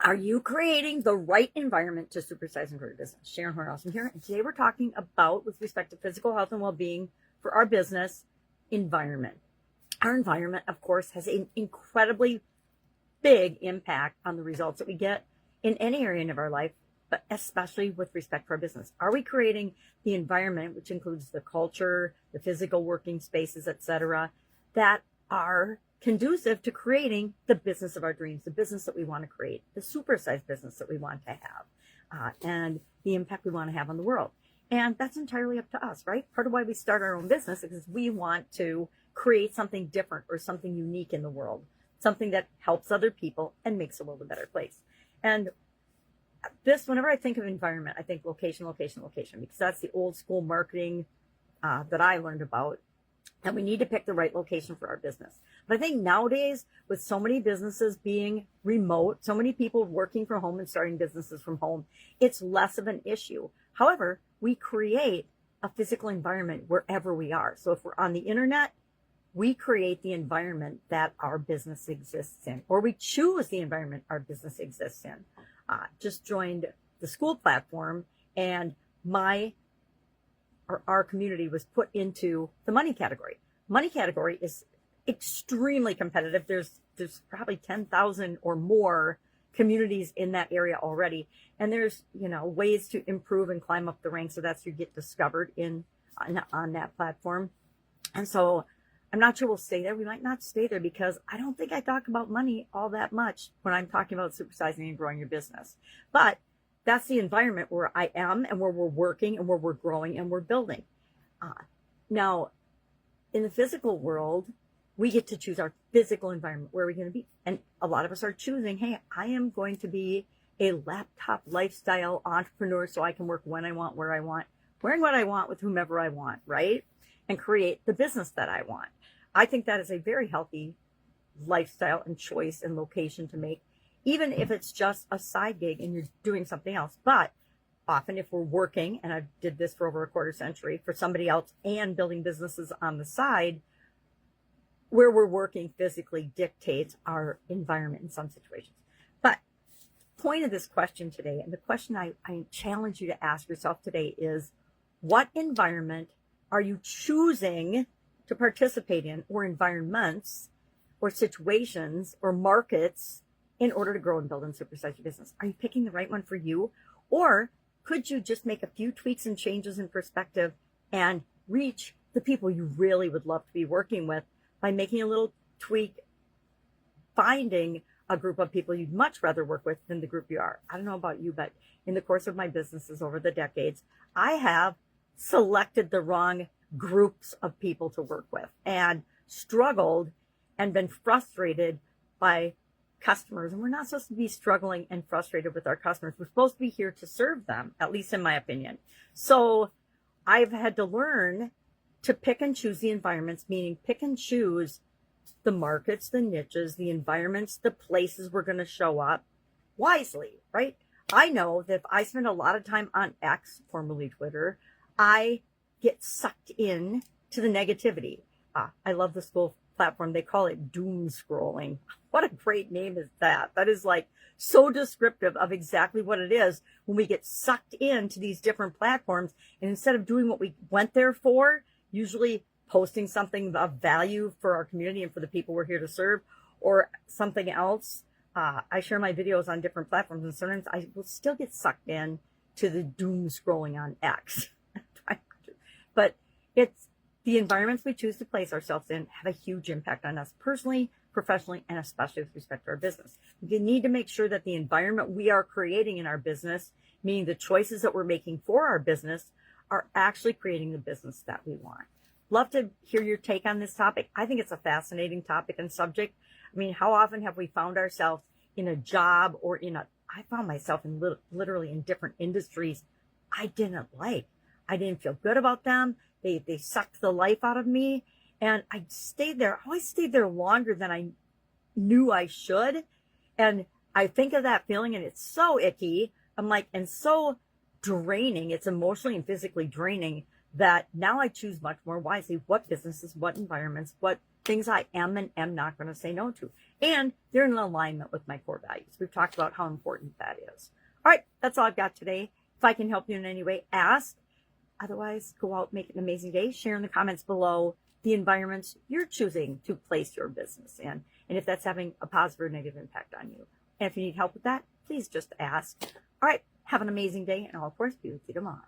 Are you creating the right environment to supersize and grow your business? Sharon Horne-Ellstrom here, and today we're talking about, with respect to physical health and well-being for our business, environment. Our environment, of course, has an incredibly big impact on the results that we get in any area of our life, but especially with respect to our business. Are we creating the environment, which includes the culture, the physical working spaces, etc., that are conducive to creating the business of our dreams, the business that we want to create, the supersize business that we want to have, and the impact we want to have on the world? And that's entirely up to us, right? Part of why we start our own business is because we want to create something different or something unique in the world, something that helps other people and makes the world a better place. And this, whenever I think of environment, I think location, location, location, because that's the old school marketing that I learned about. And we need to pick the right location for our business. But I think nowadays, with so many businesses being remote, so many people working from home and starting businesses from home, it's less of an issue. However, we create a physical environment wherever we are. So if we're on the internet, we create the environment that our business exists in, or we choose the environment our business exists in. Just joined the school platform, and our community was put into the money category. Money category is extremely competitive. There's probably 10,000 or more communities in that area already, and there's ways to improve and climb up the ranks, so that's you get discovered on that platform. And so I'm not sure we'll stay there. We might not stay there because I don't think I talk about money all that much when I'm talking about supersizing and growing your business. But that's the environment where I am and where we're working and where we're growing and we're building. Now, in the physical world, we get to choose our physical environment. Where are we going to be? And a lot of us are choosing, hey, I am going to be a laptop lifestyle entrepreneur so I can work when I want, where I want, wearing what I want with whomever I want, right? And create the business that I want. I think that is a very healthy lifestyle and choice and location to make, even if it's just a side gig and you're doing something else. But often if we're working, and I did this for over a quarter century, for somebody else and building businesses on the side, where we're working physically dictates our environment in some situations. But point of this question today, and the question I challenge you to ask yourself today is, what environment are you choosing to participate in, or environments or situations or markets, in order to grow and build and supersize your business? Are you picking the right one for you? Or could you just make a few tweaks and changes in perspective and reach the people you really would love to be working with by making a little tweak, finding a group of people you'd much rather work with than the group you are? I don't know about you, but in the course of my businesses over the decades, I have selected the wrong groups of people to work with and struggled and been frustrated by customers. And we're not supposed to be struggling and frustrated with our customers. We're supposed to be here to serve them, at least in my opinion. So I've had to learn to pick and choose the environments, meaning pick and choose the markets, the niches, the environments, the places we're going to show up wisely, right? I know that if I spend a lot of time on X, formerly Twitter, I get sucked in to the negativity. I love the school platform. They call it doom scrolling. What a great name is that? That is like so descriptive of exactly what it is when we get sucked into these different platforms. And instead of doing what we went there for, usually posting something of value for our community and for the people we're here to serve, or something else, I share my videos on different platforms, and sometimes I will still get sucked in to the doom scrolling on X. But it's the environments we choose to place ourselves in have a huge impact on us personally, professionally, and especially with respect to our business. We need to make sure that the environment we are creating in our business, meaning the choices that we're making for our business, are actually creating the business that we want. Love to hear your take on this topic. I think it's a fascinating topic and subject. I mean, how often have we found ourselves in a job or I found myself in literally in different industries I didn't like. I didn't feel good about them. They sucked the life out of me. And I stayed there. I always stayed there longer than I knew I should. And I think of that feeling, and it's so icky. I'm like, and so draining. It's emotionally and physically draining, that now I choose much more wisely what businesses, what environments, what things I am and am not going to say no to. And they're in alignment with my core values. We've talked about how important that is. All right, that's all I've got today. If I can help you in any way, ask. Otherwise, go out, make it an amazing day. Share in the comments below the environments you're choosing to place your business in, and if that's having a positive or negative impact on you. And if you need help with that, please just ask. All right, have an amazing day, and I'll, of course, be with you tomorrow.